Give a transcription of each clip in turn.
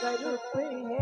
स्वरूप है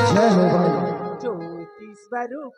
स्वरूप है ज्योति स्वरूप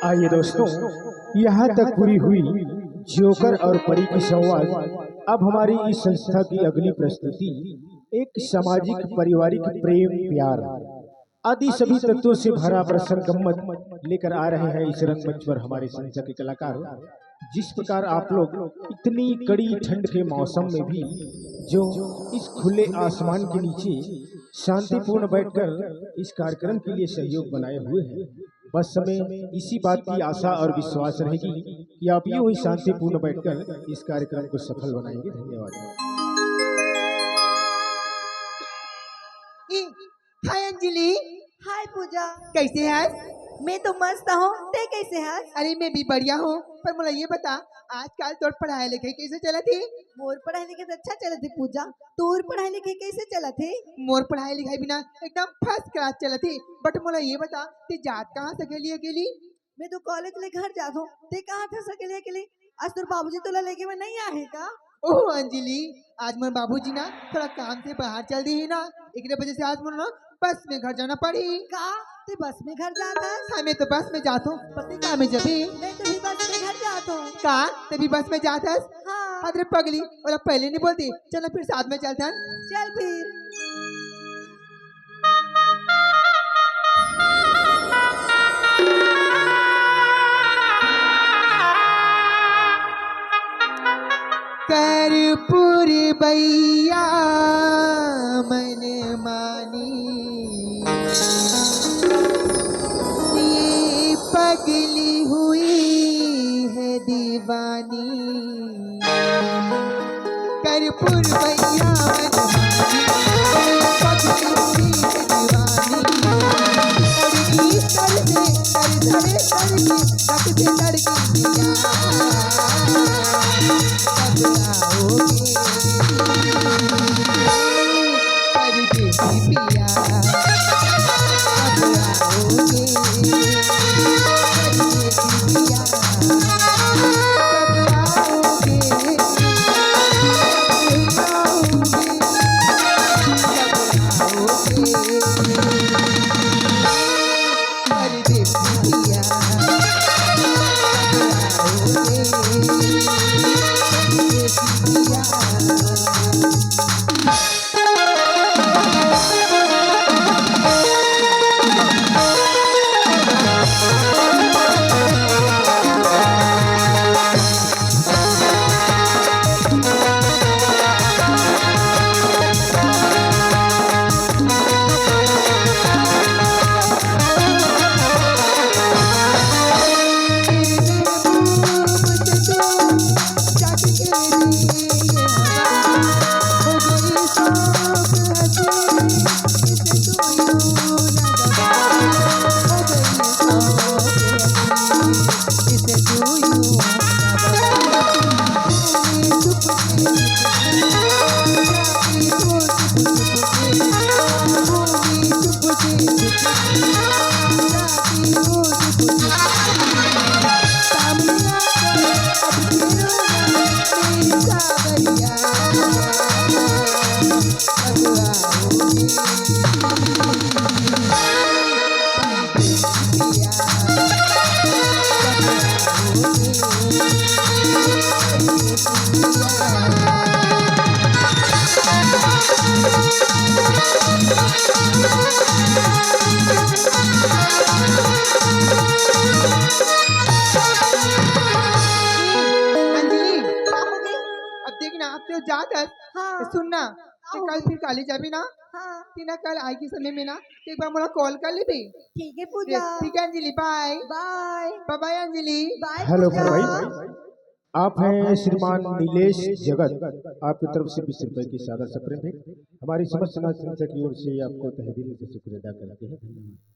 आइए दोस्तों, यहाँ तक पूरी हुई जोकर और परी की संवाद। अब हमारी इस संस्था की अगली प्रस्तुति एक सामाजिक पारिवारिक प्रेम प्यार आदि सभी तत्वों से भरा प्रसन्न गम्मत लेकर आ रहे हैं इस रंगमंच पर हमारे संस्था के कलाकार। जिस प्रकार आप लोग इतनी कड़ी ठंड के मौसम में भी जो इस खुले आसमान के नीचे शांतिपूर्ण बैठकर इस कार्यक्रम के लिए सहयोग बनाए हुए हैं, बस हमें इसी बात की आशा और विश्वास रहेगी कि आप यूं ही शांतिपूर्ण बैठकर इस कार्यक्रम को सफल बनाएंगे। धन्यवाद। हाय अंजलि। हाय पूजा, कैसे है? मैं तो मस्त हूँ, ते कैसे है? अरे मैं भी बढ़िया हूँ, पर मुझे ये बता आजकल तोर पढ़ाई लिखाई कैसे चला थी? मोर पढ़ाई लिखाई अच्छा चला थी पूजा, तोर पढ़ाई लिखाई कैसे चला थी? मोर पढ़ाई लिखाई बिना एकदम फर्स्ट क्लास चला थी। बट मुझे ये बता ते जात कहाँ से अकेली अकेली? मैं तो कॉलेज ले घर जाता हूँ, ते कहाँ था सकेले अकेले? आज तोर बाबूजी तोला लेके में नहीं आए का? ओह अंजलि, आज मोर बाबूजी ना थोड़ा काम से बाहर चल दी है ना, एक वजह से आज मुझे ना बस में घर जाना पड़ी। का ते बस में घर जाता है? हाँ मैं तो बस में जाता हूँ, पता कहाँ में जबी मैं तो भी बस में घर जाता हूँ। का तभी बस में जाता है? हाँ। अरे पगली, और पहले नहीं बोलती, चलो फिर साथ में चलते हैं। चल फिर। कर्पूर बैया मन मानी, ये पगली हुई है दीवानी। कर्पूर बैया मन मानी, पगली हुई है दीवानी। लड़की सर से सर धरे सर की रख दे लड़की अंजलि, अब देख ना, अब तो जात है। हाँ सुनना, ते कल फिर कॉलेज अभी ना, हाँ ती ना कल आई के समय में ना, ते एक बार मुझे कॉल कर ली थी। ठीक है पूजा। ठीक है Anjali, bye bye bye bye Anjali. Bye hello Pooja. भाई, आप हैं श्रीमान नीलेश जगत। आपकी तरफ से 20 रुपए की सादर सप्रेम है। हमारी समस्त समाज संस्था की ओर से आपको तहे दिल से शुक्रिया अदा करते हैं। धन्यवाद।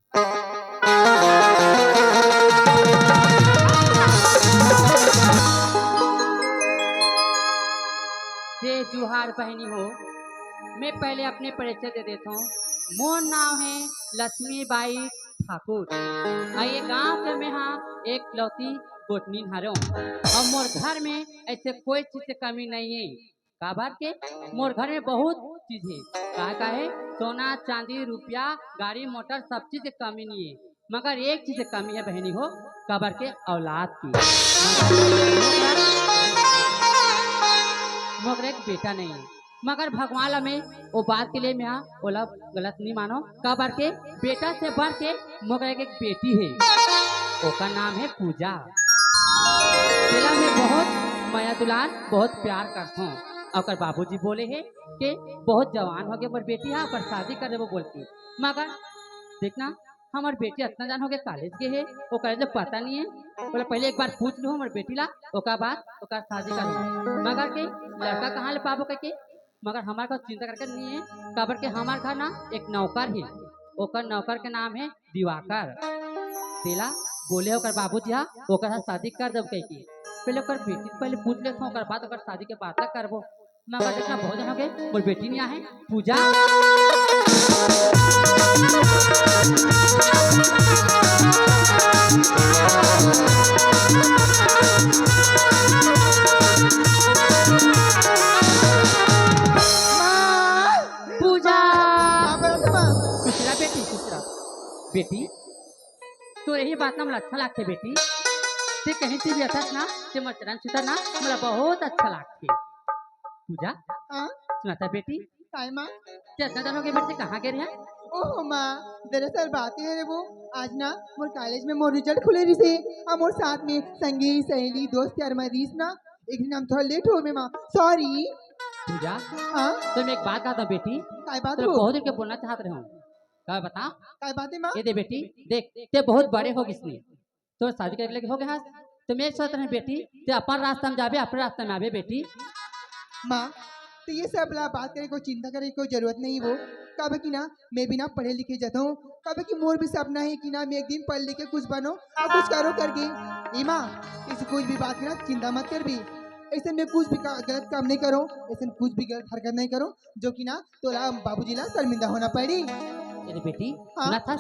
जय जुहार बहनी हो। मैं पहले अपने परिचय दे देता हूँ। मोर नाम है लक्ष्मी बाई ठाकुर। ये गांव के में हाँ एक लौती गोटनी हारो और मोर घर में ऐसे कोई चीज की कमी नहीं है। का बात के मोर घर में बहुत चीज है। का है सोना चांदी रुपया गाड़ी मोटर सब चीज की कमी नहीं है, मगर एक चीज की कमी है बहनी हो, कबर के औलाद की। मगर एक बेटा नहीं है, मगर भगवान ला में वो बात के लिए मैं ओला गलत नहीं मानो। कबर के बेटा से बढ़ के मगर एक बेटी है, ओका नाम है पूजा। जिला में बहुत माया दुलार बहुत प्यार करता हूँ। और बाबूजी बोले है कि बहुत जवान हो गए पर बेटी है पर शादी करे वो बोलती, मगर देखना हमारे बेटी इतना जान हो गए कॉलेज के है, वो कॉलेज पता नहीं है। बोले पहले एक बार पूछ लो हमारे बेटी ला, ओका बाद ओका शादी करो। मगर के लड़का कहाँ ले पाबो के, मगर हमारे को चिंता करके नहीं है। कबर के हमारे घर ना एक नौकर है, ओकर नौकर के नाम है दिवाकर। तेला बोले ओकर बाबूजी हा ओकर साथ शादी कर दब कह के। पहले ओकर बेटी पहले पूछ लेता हूँ, ओकर बाद ओकर शादी के बात करबो। मगर देखना बहुत जन हो गए मोर बेटी नहीं आहे पूजा। पूजा दूसरा बेटी दूसरा बेटी तो यही बात ना मला अच्छा लगते बेटी। ते कहीं से भी अथस ना ते मचरन सुता ना मला बहुत अच्छा लगते। पूजा हाँ सुनाता बेटी काय माँ? ते इतना दिन हो गए बेटे कहाँ गए रहे? ओह माँ, दरअसल बात ये है वो आज ना मोर कॉलेज में मोर रिजल्ट खुले रही से और मोर साथ में संगी सहेली दोस्त यार मरीज ना एक दिन हम थोड़ा लेट हो गए माँ, सॉरी। पूजा हाँ तो मैं एक बात कहता हूँ बेटी, काय बात तो हो? बहुत दिन के बोलना चाहते रहे हूँ। क्या बता? काय बात है माँ? ये दे बेटी देख ते बहुत बड़े हो किसने तो शादी करने लगे हो गए हाँ। तो मैं सोच रही बेटी ते अपन रास्ता में जाबे अपने रास्ता में आवे बेटी। माँ तो ये सब ला बात करे कोई चिंता करे कोई जरूरत नहीं। वो कब की ना मैं भी ना पढ़े लिखे जाता हूँ, कब की मोर भी सपना है कि ना मैं एक दिन पढ़ लिख के कुछ बनो और कुछ करो करके। ए माँ इसे कोई भी बात की ना चिंता मत कर भी, ऐसे में कुछ भी गलत काम नहीं करो, ऐसे में कुछ भी गलत हरकत नहीं करो जो कि ना तोला बाबूजी ला शर्मिंदा होना पड़ी। ये बेटी हाँ? सुना था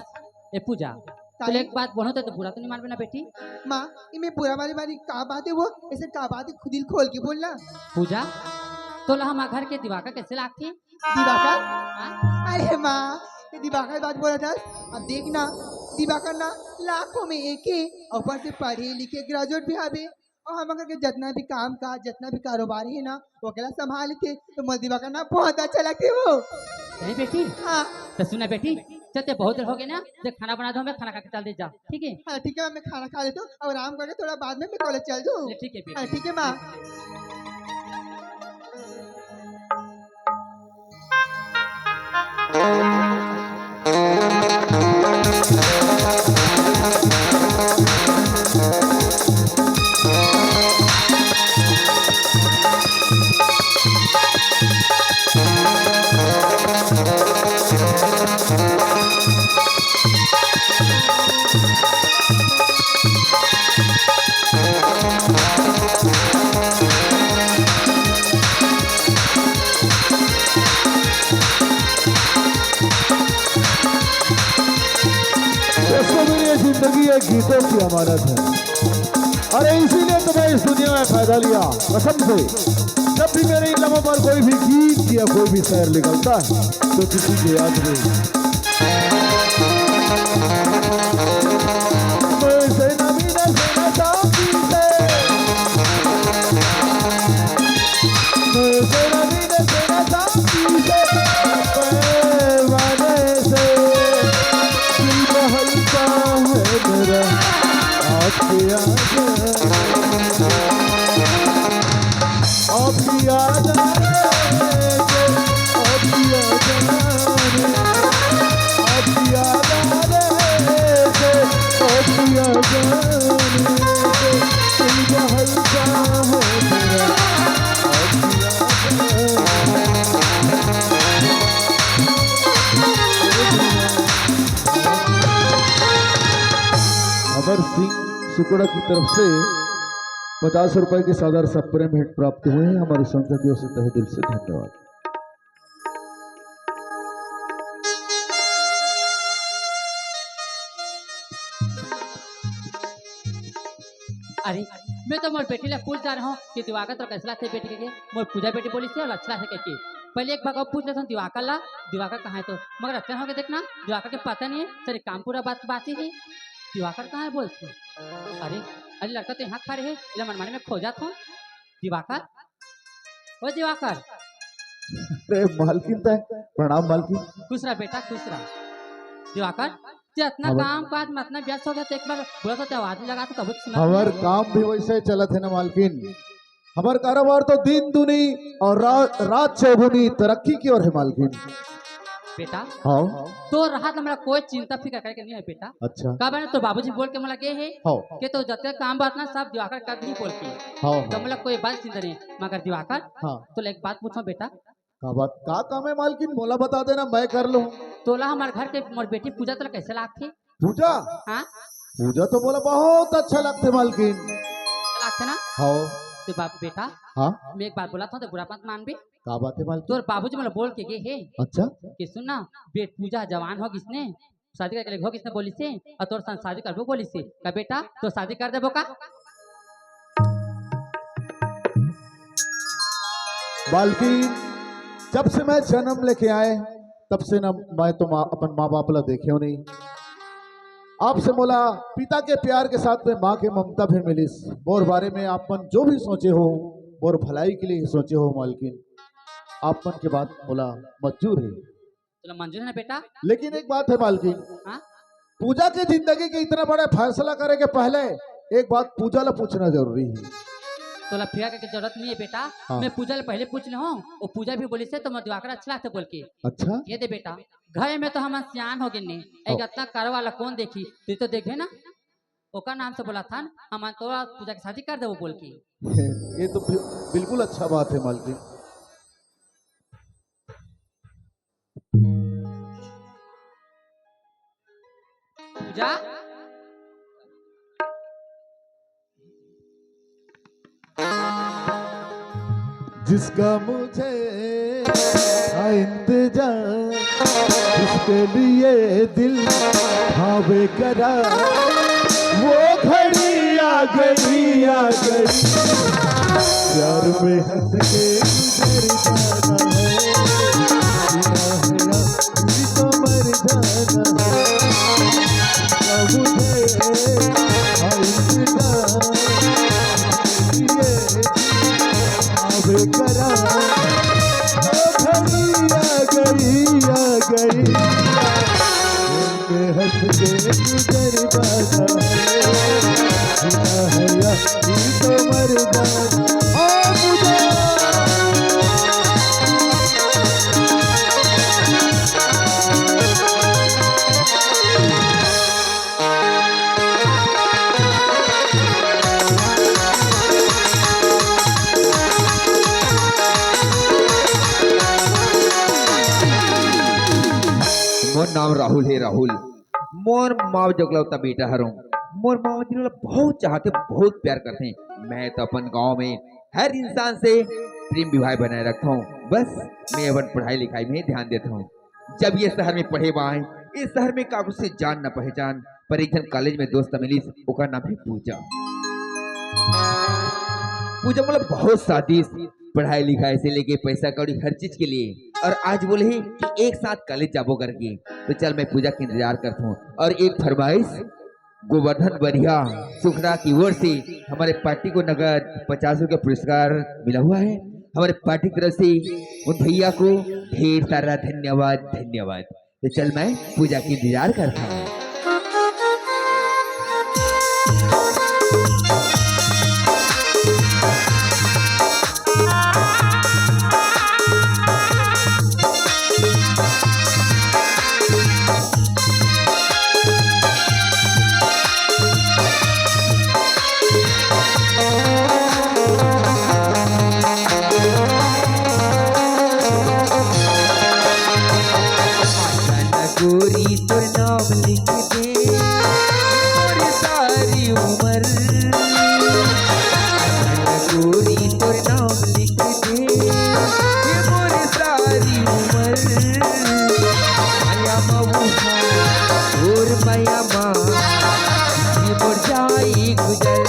ए पूजा तो एक बात बोलो तो बुरा तो नहीं मानबे ना बेटी? माँ इनमें बुरा वाली बारी का बात है वो, ऐसे का बात है खुद दिल खोल के बोलना। पूजा तो हम घर के दिवाकर कैसे लागती? दिवाकर? हाँ? अरे माँ ये दिवाकर बात बोला था। अब देखना दिवाकर ना लाखों में एक ही ऊपर से पढ़े लिखे ग्रेजुएट भी हवे और हम के जितना भी काम काज जितना भी कारोबार है ना वो अकेला संभाल थे तो मोदी का ना बहुत अच्छा लगती वो। नहीं बेटी हाँ तो सुना बेटी चलते बहुत देर हो गए ना देख खाना बना दो मैं खाना खा के चल दे जा ठीक है। हाँ ठीक है मैं खाना खा लेता हूँ और आराम करके थोड़ा बाद में मैं कॉलेज चल दूँ। ठीक है हाँ बेटी ठीक है माँ। दोस्तों मेरी ये जिंदगी एक गीतों की अमानत है। अरे इसीलिए तो मैं इस दुनिया में पैदा लिया कसम से। जब भी मेरे इन लम्हों पर कोई भी गीत या कोई भी शहर निकलता है तो किसी की याद नहीं। मुझसे नबी ने सुना साथी से, मुझसे नबी ने सुना साथी से, पैमाने से दिल बहलता है मेरा आपकी याद आपकी याद आपकी याद आपकी याद आपकी याद दिल बहलता है मेरा आपकी अमर सिंह सुकुड़ा की तरफ से 50 रुपए के सादर सा प्रेम भेंट प्राप्त हुए हैं। हमारे संसदियों से तहे दिल से धन्यवाद। अरे मैं तो मोर बेटी ला पूछ जा रहा हूँ कि दिवाकर तो कैसला थे बेटी के मोर पूजा बेटी बोली से और अच्छा है कहके पहले एक बार और पूछ लेता हूँ दिवाकर ला दिवाकर कहाँ है तो मगर अच्छा हो गया देखना दिवाकर के पता नहीं है सर काम पूरा बात ही है दिवाकर कहाँ है बोलते अरे अरे लड़का तो यहाँ खड़े है इला मनमाने में खोजा था दिवाकर ओ दिवाकर अरे मालकिन तय प्रणाम मालकिन। खुश रहा बेटा खुश रहा दिवाकर इतना काम काज में इतना व्यस्त हो गया तो एक बार बोला तो आवाज लगा तो कभी सुना हमार काम भी वैसे ही चलत है ना मालकिन। हमार कारोबार तो दिन दुनी और रात चौगुनी तरक्की की ओर है मालकिन। बेटा हाँ तो राहत हमारा कोई चिंता फिक्र करके नहीं है बेटा। अच्छा कब है तो बाबूजी बोल के मला के है हाँ कि तो जब काम बात ना सब दिवाकर कर दी बोल के हाँ तो मतलब कोई बात चिंता नहीं मगर दिवाकर हाँ तो एक बात पूछो बेटा का बात का काम है मालकिन बोला बता देना मैं कर लूँ। तोला हमारे घर के मोर बेटी पूजा तो कैसे लागते पूजा हाँ पूजा तो बोला बहुत अच्छा लगते मालकिन। लागते ना हाँ तो बाप बेटा हाँ मैं एक बात बोला था तो बुरा मत मान भी का बात है मालकिन। तोर बाबूजी मतलब बोल के गए है अच्छा कि सुन ना बेट पूजा जवान हो किसने शादी करके हो किसने बोली से और तोर संग शादी करबो बोली से का बेटा तो शादी कर देबो का मालकिन जब से मैं जन्म लेके आए तब से ना मैं तो अपन माँ बाप ला देखे नहीं। आपसे बोला पिता के प्यार के साथ में माँ के ममता भी मिली। मोर बारे में आपन जो भी सोचे हो मोर भलाई के लिए सोचे हो मालकिन। आपन के बात बोला मंजूर है चलो मंजूर है ना बेटा। लेकिन एक बात है मालकिन हाँ पूजा की जिंदगी के इतना बड़ा फैसला करे के पहले एक बात पूजा ला पूछना जरूरी है। तो फिर की जरूरत नहीं है बेटा। हाँ। मैं पूजा ले पहले पूछ लूँ वो पूजा भी बोली से तो मैं दिवाकर अच्छा लगता बोल के अच्छा ये दे बेटा घर में तो हम सियान हो गए नहीं एक इतना करो वाला कौन देखी तू तो देखे ना ओका नाम से बोला था हम तो पूजा की शादी कर दे वो बोल के ये तो बिल्कुल अच्छा बात है मालकिन। पूजा जिसका मुझे था इंतजार जिसके लिए दिल भावे करा वो घड़ी आ गई प्यार में हंस के गुजर जाना है तो मर जाना है मुझे था इंतजार करा घड़ी आ गई हंस के गुजर बाधा है या तो मरदाना मुझे मोर नाम राहुल है राहुल। मोर माँ जगलौता बेटा हरों। मोर माँ जी बहुत चाहते बहुत प्यार करते हैं। मैं तो अपन गांव में हर इंसान से प्रेम विवाह बनाए रखता हूँ। बस मैं अपन पढ़ाई लिखाई में ध्यान देता हूँ। जब ये शहर में पढ़े बाएं इस शहर में कागज से जान न पहचान पर एक जन कॉलेज में दोस्त मिली उसका नाम है पूजा। पूजा मतलब बहुत सादिश पढ़ाई लिखाई से लेके पैसा कौड़ी हर चीज के लिए। और आज बोले ही कि एक साथ कॉलेज जाबो करके तो चल मैं पूजा का इंतजार करता हूँ। और एक फरमाइश गोवर्धन बढ़िया सुखड़ा की ओर से हमारे पार्टी को नगद 50 रुपये पुरस्कार मिला हुआ है। हमारे पार्टी की तरफ से उन भैया को ढेर सारा धन्यवाद धन्यवाद। तो चल मैं पूजा की इंतजार करता हूँ। गोरी तो नाम लिख दे और सारी उम्र। गोरी तो नाम लिख दे ये मोर सारी उम्र। माया मऊहा और माया माँ ये मोर जाई गुजर।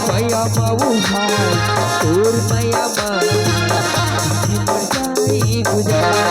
माया मऊहा और माया माँ ये मोर जाई गुजर।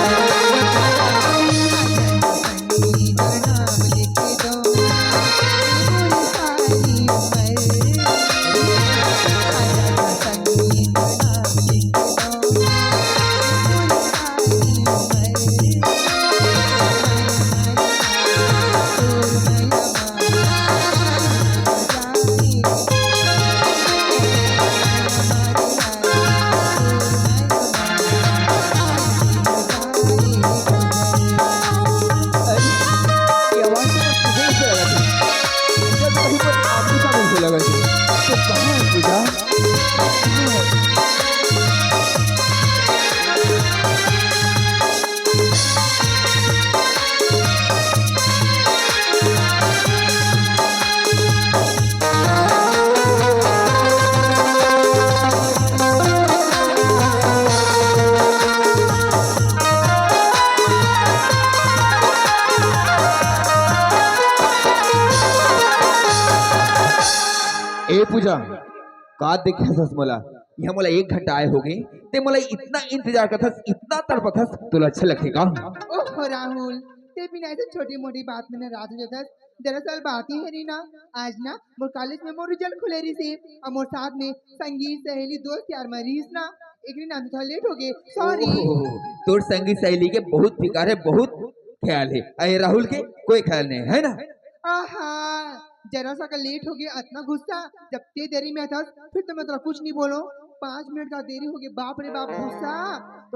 ए पूजा का देखे हसस मोला यहाँ मोला 1 घंटा आए हो गए ते मोला इतना इंतजार करथस इतना तड़पथस तोला अच्छा लगेगा। ओह राहुल ते बिना ऐसे छोटी मोटी बात में नाराज हो जाता। दरअसल बात ही है रीना आज ना मोर कॉलेज में मोर रिजल्ट खुले रही से और मोर साथ में संगीत सहेली दोस्त यार मरीज ना एक दिन नाम थोड़ा लेट हो गए सॉरी। तोर संगी सहेली के बहुत फिकार है बहुत ख्याल है। अरे राहुल के कोई ख्याल नहीं है ना। आहा जरा सा का लेट हो गया इतना गुस्सा जब ते देरी में था फिर तो मैं तेरा कुछ नहीं बोलो 5 मिनट का देरी हो गई बाप रे बाप गुस्सा।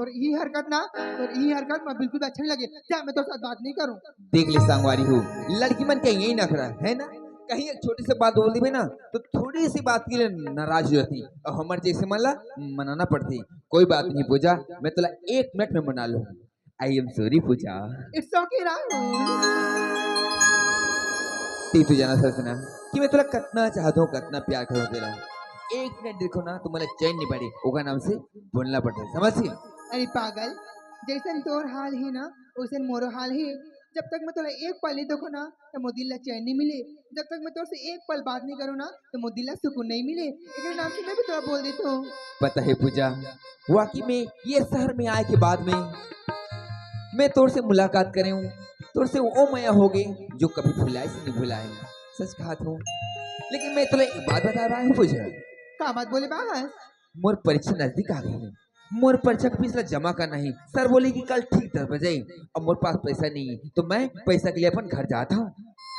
और ये हरकत ना और ये हरकत मैं बिल्कुल अच्छा नहीं लगे क्या मैं तो साथ बात नहीं करूं। देख ले संगवारी हो लड़की मन का यही नखरा है ना। कहीं एक छोटी सी बात बोल दी ना तो थोड़ी सी बात के लिए नाराज हो जाती और हमारे जैसे मला मनाना पड़ती। कोई बात नहीं पूजा मैं तुला 1 मिनट में मना लूँ। I am sorry Pooja. It's okay Rahul. तू जाना ससना कि मैं तुला कितना चाहता हूँ कितना प्यार करूँ तेरा। 1 मिनट देखो ना तो मुझे चैन नहीं पड़ी ओका नाम से बोलना पड़ता है समझिए। अरे पागल जैसन तोर हाल है ना वैसन मोरो हाल है। जब तक मैं तोला 1 पल नहीं देखो ना तो मोर दिल ला चैन नहीं मिले। जब तक मैं तोर से 1 पल बात नहीं करूँ ना तो मोर दिल ला सुकून नहीं मिले। एक नाम से मैं भी तोरा बोल देता हूँ। पता है पूजा वाकई में ये शहर में आए के बाद में मैं तोर से मुलाकात करे हूँ तोर से वो माया हो गई जो कभी भुलाए से नहीं भुलाए। सच कहा हूँ लेकिन मैं तुम्हें एक बात बता रहा हूँ पूजा। का बात बोले बाहर। मोर परीक्षा नजदीक आ गई है। मोर परीक्षा का फीस ला जमा करना है। सर बोले कि कल ठीक 10 बजे। अब मोर पास पैसा नहीं है तो मैं पैसा के लिए अपन घर जाता हूँ।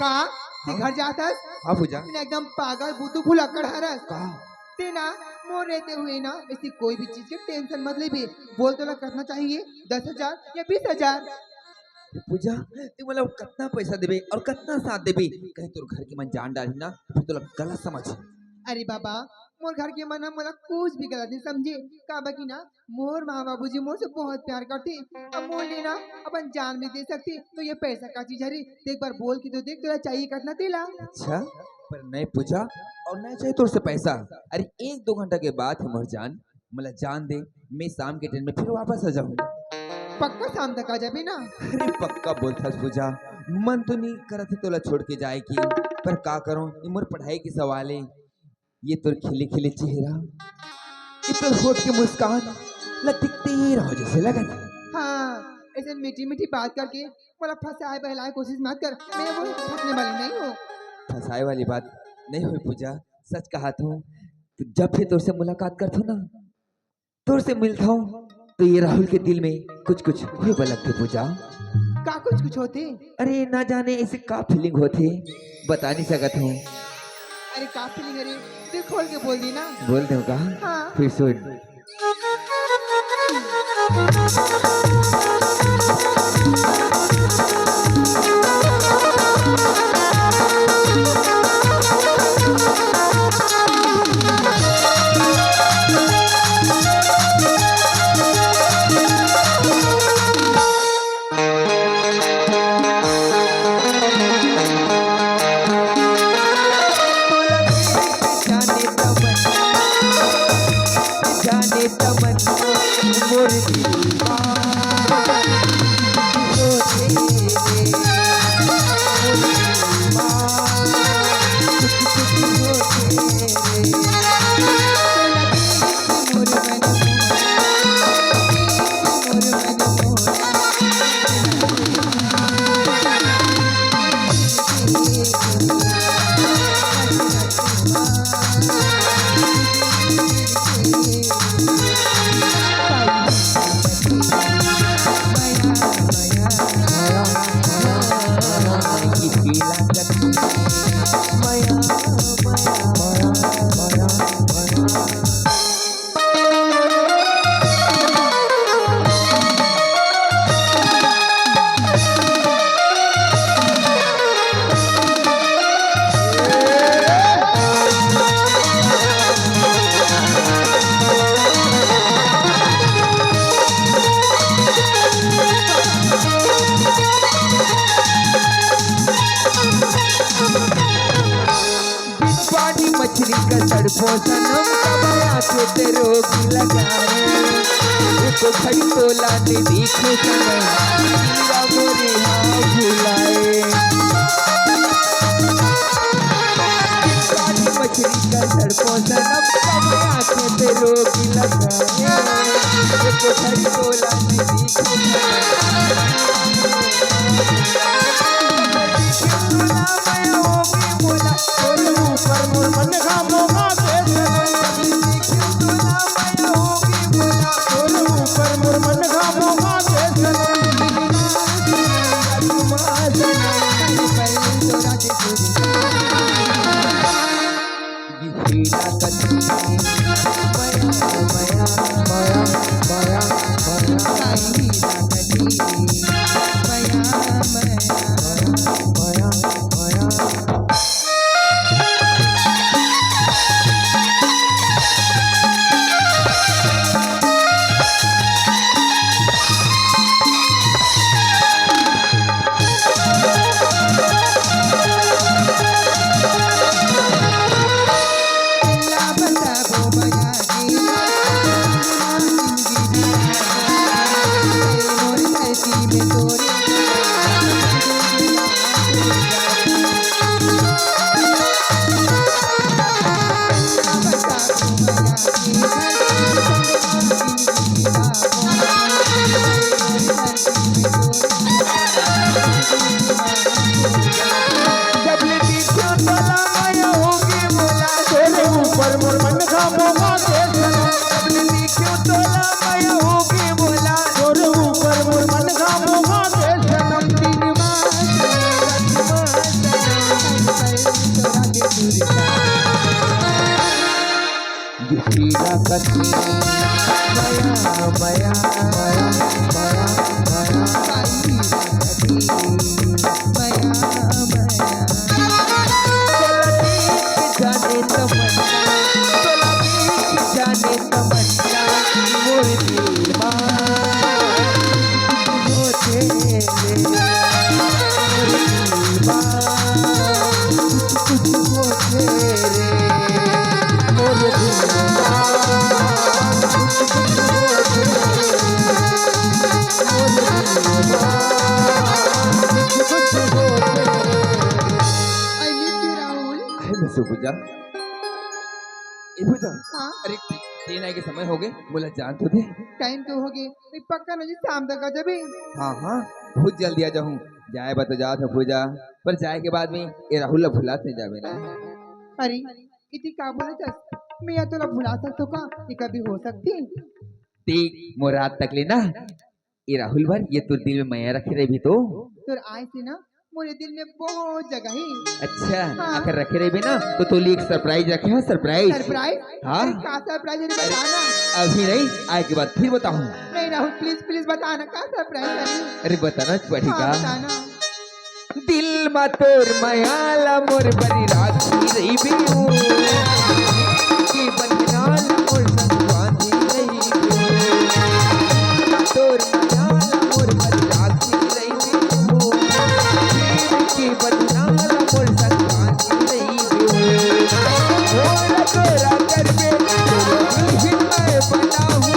कहा ते घर जाता हाँ पूजा। एकदम पागल बुद्धू भुला हरस कहा ते ना मोर रहते हुए ना ऐसी कोई भी चीज के टेंशन मत ले। बोल तो करना चाहिए 10,000 या 20,000। पूजा तू मतलब कितना पैसा देबे और कितना साथ देबे? कहीं तोर घर की मन जान डाली ना तो तोला गलत समझ। अरे बाबा मोर घर के मन मोला कुछ भी गलत नहीं समझे। का बाकी ना मोर माँ बाबूजी मोर से बहुत प्यार करते। अब मोर लेना अपन जान भी दे सकती तो ये पैसा का चीज है। एक बार बोल के तो देख तोला चाहिए कितना तेला। अच्छा पर नहीं पूजा और नहीं चाहिए तोर से पैसा। अरे 1-2 घंटा के बाद मोर जान मतलब जान दे, मैं शाम के ट्रेन में फिर वापस आ जाऊँ। पक्का शाम तक आ जाबे ना? अरे पक्का बोलता पूजा, मन तो नहीं करत तोला छोड़ के जाए की, पर का करूं ये मोर पढ़ाई की सवाल है। ये तोर खिले खिले चेहरा, ये तोर होठ की मुस्कान लगते रहो जैसे लगत। हाँ ऐसे मीठी मीठी बात करके मोला फंसाए बहलाए कोशिश मत कर। मैं वो फंसने वाली नहीं हूँ। फंसाए वाली बात नहीं हुई पूजा, सच कहा तो जब भी तोर से मुलाकात करता हूँ ना, तोर से मिलता हूँ तो ये राहुल के दिल में कुछ कुछ हुए लगते पूजा। का कुछ कुछ होते? अरे ना जाने ऐसे का फीलिंग होते बता नहीं सकत हूँ। अरे का फीलिंग? अरे दिल खोल के बोल दी ना। बोल दूँ का? हाँ। फिर सुन। जाने तमन मोर मछली का तड़पो सनम कबाया के ते रोग लगाए। तो खड़ी तोला ने देखो सनम मेरा मोरे हाँ भुलाए। मछली का तड़पो सनम कबाया के ते रोग लगाए। तो खड़ी तोला ने देखो कसी माया माया माया माया माया साई कसी माया माया जाने तमन्ना चला देख जाने तमन्ना मोर दिलवा हो तेरे मोर दिलवा कुछ हो तेरे मोर दिलवा कुछ हो तेरे मोर दिलवा कुछ हो तेरे। I miss you Rahul. अरे मिस पूजा, ए पूजा, हाँ अरे ट्रेन आए के समय हो गए, बोला जान तो दे। टाइम तो हो गए, मैं पक्का नहीं शाम तक आ जाबे। हाँ हाँ बहुत जल्दी आ जाऊँ, जाए बा तो जात है पूजा, पर जाए के बाद में ये राहुल ला भुलात नहीं जावे ना। अरे इतनी का बोले चल, मैं या तो भुला सकता का, ये कभी हो सकती। ठीक मोरात तक लेना, ये राहुल भर ये तो दिल में मैं रखे रहे भी तो। आए से ना मेरे दिल में बहुत जगह है। अच्छा हाँ। अगर रखे रहे भी ना तो लिए एक सरप्राइज रखे हैं, सरप्राइज। सरप्राइज? हाँ। अरे का सरप्राइज है बताना। अभी नहीं, आए के बाद फिर बताऊँ। नहीं राहुल प्लीज प्लीज बताना का सरप्राइज है। अरे बताना पड़ेगा। हाँ, बताना। दिल मा तोर मायाला मोर बरी राखी रही बियो की बननाल मोर संगवानी रही बियो तोर मायाला मोर बरी राखी रही बियो की बननाल मोर संगवानी रही बियो मोर तोरा करबे ही मैं बनाऊं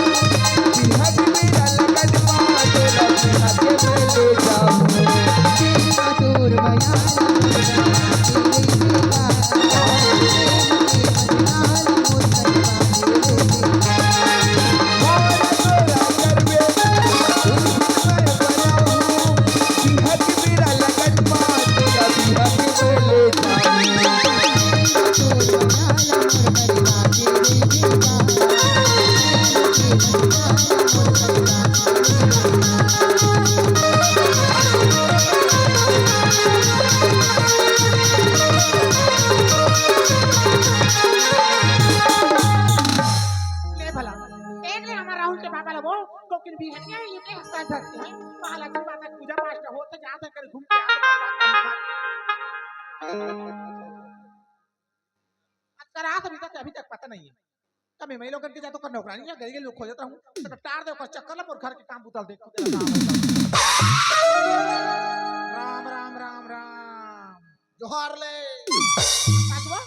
बिहद मेरा लगन मा तोरा बिहद में ले जाऊं तोर माया ले भला एक ले हमारा राहुल के पापा ला बोल कोकिन भी है क्या ये के हस्ता धरते हैं पहला की बात पूजा पाठ हो तो जा कर घूम के अच्छा रात अभी तक पता नहीं है कभी मैं लोगन के जा तो कर नौकरानी या गरीब लोग खोजता हूं तो टार दे कर चक्कर ला और घर के काम बुतल देख राम राम राम राम जोहार ले पाछवा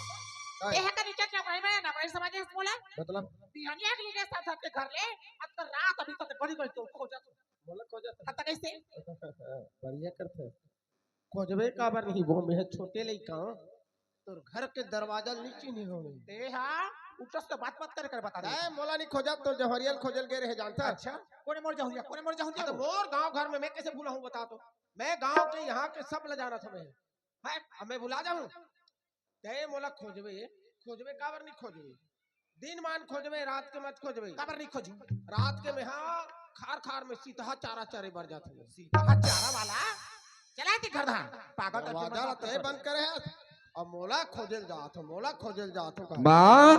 ए है का नीचे क्या भाई मैं ना भाई समझ बोला मतलब बिहानिया के लिए साथ साथ के घर ले अब तो रात अभी तक बड़ी बड़ी तो खोजा बोला खोजत अब तक कैसे बढ़िया करते खोजबे काबर नहीं वो में छोटे लइका तोर घर के दरवाजा नीचे नहीं होवे ते हां उठस के बात कर बता दे ए मोला नहीं खोजत तो जहरियल खोजल गे रहे जानता। अच्छा कोने मोर जाऊंगा तो मोर गांव घर में मैं कैसे भूला हूं बता तो मैं गांव के यहाँ के सब ले जाना था मैं है अब मैं भुला जाऊं ते मोला खोजबे काबर नहीं खोजबे दिन मान खोजबे रात के मत खोजबे काबर नहीं खोजू रात के में हाँ खार खार में सीता चारा चारे बर जात हमें सीता चारा वाला चला ती घर धान पागल दरवाजा ते बंद करे है अब मोला खोजल जात हो माँ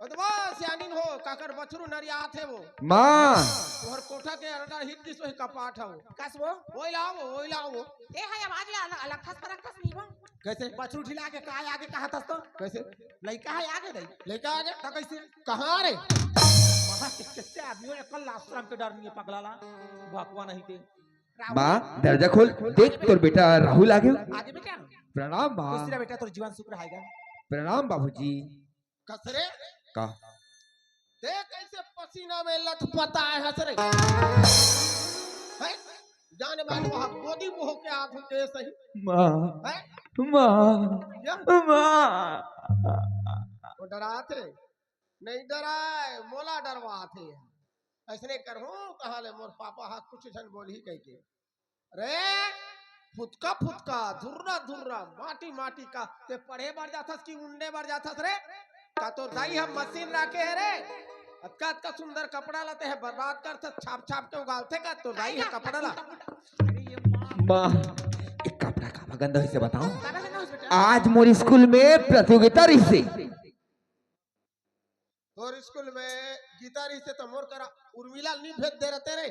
अदवा सियानिन हो काकर बछरू नरियात है वो माँ तोहर कोठा के अरदा हित दिस वही कपाट है कसबो ओइ लाओ ए है आवाज अलग खस नहीं बा कैसे बछरू ठिला के का आगे कहा तस तो कैसे लइका है आगे नहीं लेके आ गए तो कैसे कहाँ रे वहां किससे आदमी ने कल आश्रम के डर नहीं है पगला ला भगवान नहीं थे माँ दरवाजा खोल देख तोर बेटा राहुल आ गया। आगे बेटा प्रणाम माँ। दूसरा बेटा तो जीवन सुख रहेगा प्रणाम बाबूजी। कसरे का देख कैसे पसीना में लथपथा है हसरे है जाने वाले वहां गोदी मुंह के आंखों के सही माँ है माँ या माँ वो डराते नहीं डराए मोला डरवाते ऐसने करहूं कहा ले मोर पापा हाथ कुछ जन बोल ही कह के रे फुटका धुर्रा माटी का ते पढ़े बार जाथस कि उंडे बार जाथस रे का तो दाई हम मशीन राखे है रे अतका सुंदर कपड़ा लाते है बर्बाद करते छाप के उगालते का तो दाई है कपड़ा ला माँ एक कपड़ा का गंदा से बताओ आज मोर स्कूल में प्रतियोगिता रही से तोर स्कूल में गीता रही से तो मोर करा उर्मिला नहीं भेज दे रहते रे।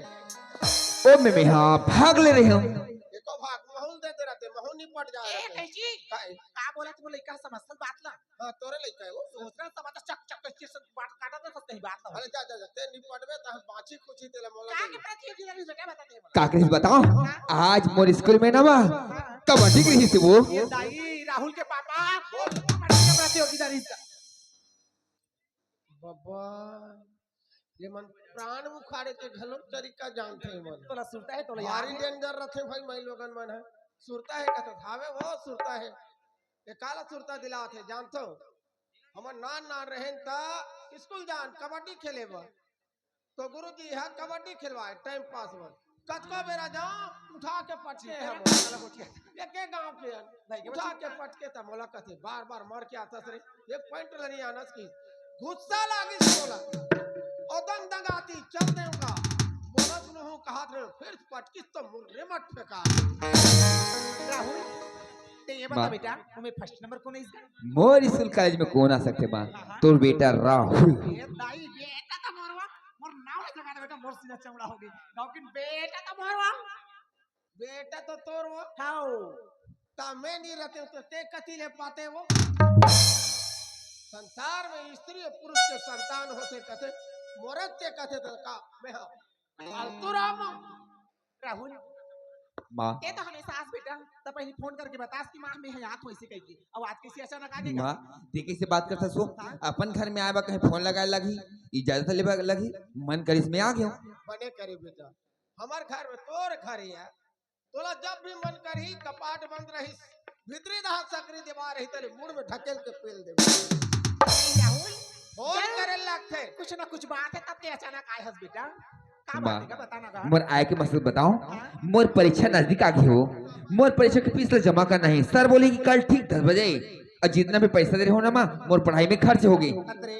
ओ मैं हाँ भाग ले रही हूँ। एको भाग महूल दे दे रहते महूल नहीं पट जा ए रहे कैची काहे का बोला तुम लइका समझल बात ला हां तोरे लइका है वो सोचना सब तो चक चक के से बात काटा तो सही बात ला अरे जा जा जा ते नहीं पटबे त हम बाची कुछी तेला मोला का दे के प्रति की जानी बेटा बता दे काकरी बताओ आज मोर स्कूल में ना बा कबड्डी की रही थी वो। ये दाई राहुल के पापा के प्रतियोगिता रही बाबा ये मन प्राण मुखाड़े के घलो तरीका जानते हैं मन तोला सुनता है तोला भारी यार डेंजर रखे भाई मैं लोगन मन है सुरता है कहते धावे वो सुरता है ये काला सुरता दिलात है जानतो हमर नान नान रहें ता स्कूल जान कबड्डी खेले बा तो गुरुजी है कबड्डी खिलवाए टाइम पास में कतको बेरा जाओ उठा के पटके हम एक गांव के उठा के पटके त मोला कथे बार बार मर के आता रे एक पॉइंट लनी आनस की गुस्सा लागी बोला और दंग दंग आती चलते का बोला सुनो कहा रे फिर पटकी तो मुर्रे मत फेंका राहुल ते ये बता बा। बेटा तुम्हें फर्स्ट नंबर कौन है इसका मोर स्कूल कॉलेज में कौन आ सकते बा तोर बेटा राहुल। ये दाई बेटा तो मोरवा मोर नाम है जगह बेटा मोर सीना चमड़ा होगी लेकिन बेटा तो मोरवा बेटा तो तोर वो हाओ ता मैं नहीं रहते तो ते कती ले पाते वो संसार में स्त्री और पुरुष के संतान होते कथे मोरत के कथे तो का मैं फालतू राम राहुल माँ ये तो हमेशा आस बेटा तो पहले फोन करके बतास कि मां में है हाथ वैसे कही अब आज कैसे अचानक आ गई माँ देखी से बात करता सो अपन घर में आए बा कहीं फोन लगाए लगी इजाजत लेबा लगी मन कर इसमें आ गयो। बने करे बेटा हमार घर में तोर घर है तोला जब भी मन करी कपाट बंद रही भीतरी दहा सकरी दीवार रही तेरे मुंह में ढकेल के पेल दे राहुल फोन करे लगते कुछ ना कुछ बात है तब ते अचानक आए हस बेटा का माँ बात है का बताना का मोर आय के मकसद बताओ मोर परीक्षा नजदीक आ गई हो मोर परीक्षा की फीस जमा करना है सर बोले कि कल ठीक 10 बजे और जितना भी पैसा दे रहे हो ना माँ मोर पढ़ाई में खर्च होगी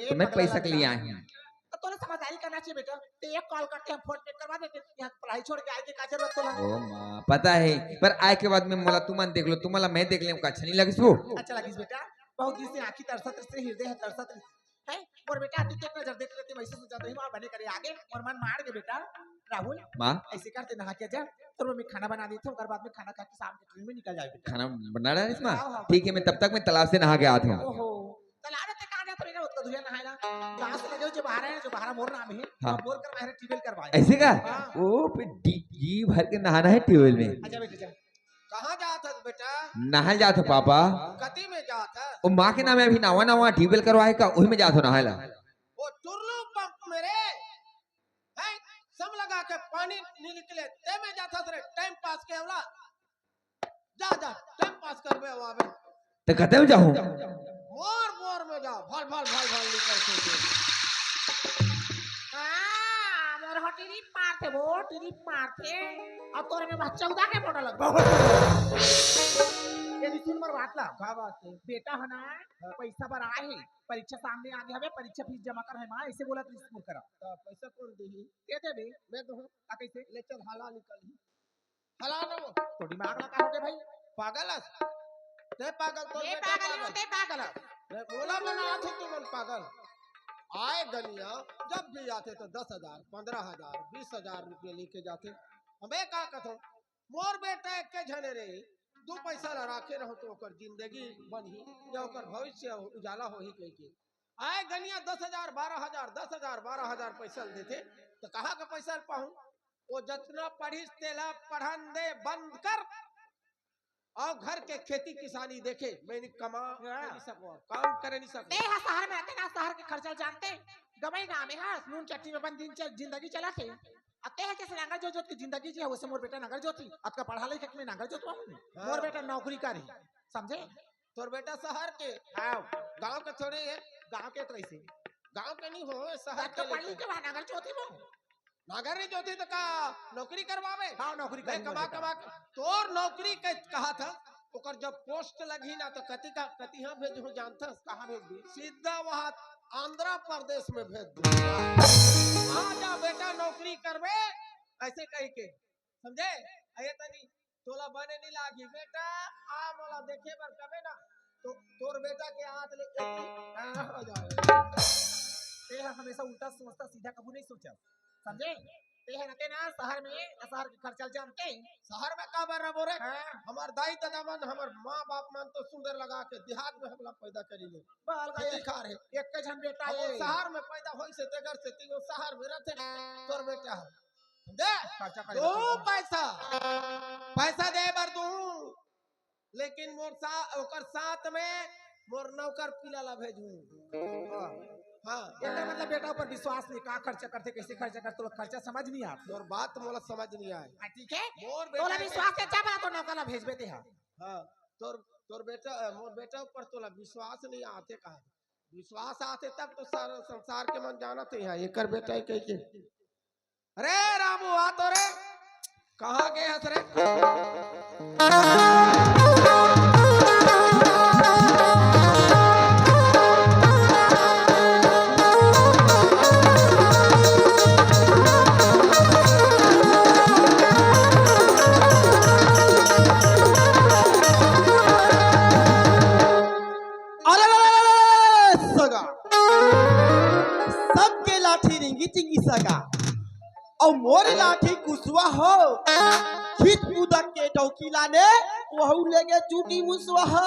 तो मैं पैसा के लिए आई हूँ। तो तोला समझदारी करना चाहिए बेटा ते एक कॉल करके हम फोन पे करवा देते यहाँ पढ़ाई छोड़ के आए के का जरूरत तोला ओ माँ पता है पर आय के बाद में मोला तुम देख लो तुम्हारा मैं देख ले अच्छा नहीं लगे सो। अच्छा लगी बेटा बहुत दिन से आंखी तरसत से हृदय है तरसत है और बेटा तू एक नजर देख लेते वैसे से ज्यादा ही मां बने करे आगे और मन मार के बेटा राहुल माँ ऐसे करते नहा के जा तो मैं खाना बना देता हूँ बाद में खाना खा के शाम के ट्रेन में निकल जाए बेटा खाना बना रहा है इसमें ठीक है मैं तब तक मैं तालाब से नहा के आता हूँ। ओहो तलाब में कहां जाते बेटा उसका धुया नहाएगा कहां से लगे जो बाहर है जो बाहर मोर नाम है हाँ। बोर कर बाहर ट्यूबवेल करवाए ऐसे का हाँ। ओ फिर जी भर के नहाना है ट्यूबवेल में अच्छा बेटा जा कहाँ जात है बेटा नहाल जात हो पापा कती में जात है वो माँ के नाम अभी नवा नवा ट्यूबवेल करवाए का वही में जात हो नहायला। वो टुरलू पंप मेरे है सब लगा के पानी नहीं निकले ते में जाता रे टाइम पास के वाला जा जा टाइम पास करबे आवे तो कहते में जाऊँ मोर मोर में जा भल भल भल भल निकल के हां मोर हटिरी मारते वो टिरी मारते अब तोरे में 14 के फोटो लग ये सुन मर बात ला का बात है बेटा है ना पैसा पर आए है परीक्षा सामने आ गया है परीक्षा फीस जमा कर है मां ऐसे बोला तो स्कूल करा तो पैसा कौन दी दे दे बे मैं तो आ कैसे ले चल हाला निकल हाला ना वो तो दिमाग लगा हो गए भाई पागल है ते पागल तो ये बेटा पागल होते पागल मैं बोला बना थे तुम पागल आए गनिया जब भी आते तो 10,000 15,000 20,000 रुपये लेके जाते हमें का कथो मोर बेटा एक के झने रे दो पैसा ला राखे रहो तो ओकर जिंदगी बनही या ओकर भविष्य उजाला होही कह के आए गनिया 10,000 12,000 10,000 12,000 पैसा देते तो कहाँ का पैसा पाऊं वो जितना पढ़ी तेला पढ़न दे बंद कर और घर के खेती किसानी देखे मैं नहीं कमा नहीं सको काम करे नहीं सको नहीं शहर में रहते ना शहर के खर्चा जानते गमई गाँव में हाँ नून चट्टी में बंद दिन जिंदगी चला थे अते है जैसे नागर जो की जिंदगी जी है वैसे मोर बेटा नागर जोती आपका पढ़ा लिखा में नागर जोतवा मोर बेटा नौकरी करी समझे तोर बेटा शहर के आओ गांव के थोड़े है गांव के तो ऐसे गांव के नहीं हो शहर तो के पढ़ लिख के वहाँ नागर जोती वो नागर नहीं जोती तो का नौकरी करवावे हाँ नौकरी मैं करी कमा कमा के तोर नौकरी के कहा था ओकर जब पोस्ट लगी ना तो कति का कति हाँ भेजू जानता कहाँ भेज दी सीधा वहाँ आंध्र प्रदेश में भेज दू वहाँ जा बेटा नौकरी करवे ऐसे कह के समझे अये तनी तोला बने नहीं लागी बेटा आ मोला देखे बर कबे ना तो तोर बेटा के हाथ ले हो जाए ते है हमेशा उल्टा सोचता सीधा कबू नहीं सोचा समझे ते है रहते ना शहर में शहर के खर्चा जानते शहर में का बर बोरे हाँ हमार दाई दादा मन हमार माँ बाप मन तो सुंदर लगा के देहात में हमला पैदा करी ले बाल का खेती खा रहे एक के जन बेटा अब ये वो शहर में पैदा होई से तेगर से तीगो शहर में रहते तोर बेटा है समझे खर्चा दो करे पैसा पैसा दे बर दू लेकिन मोर ओकर साथ में मोर नौकर पिला ला भेजू हाँ एक मतलब बेटा ऊपर विश्वास नहीं कहाँ खर्चा करते कैसे खर्चा करते तो खर्चा समझ नहीं आता तोर बात मोला समझ नहीं आए ठीक है मोर तोला बेटा विश्वास के अच्छा बना तो नौकर ला भेज देते हैं हाँ तोर बेटा मोर बेटा ऊपर तोला विश्वास नहीं आते कहा विश्वास आते तब तो सारा संसार के मन जाना थे यहाँ एकर बेटा ही कह के अरे रामू आ तो रे कहाँ गए हंस रे सगा सबके लाठी रिंगी चिंगी सगा और मोर लाठी कुसवा हो खित कूदक के डौकी लाने वहू लेगे चूटी मुसवा हो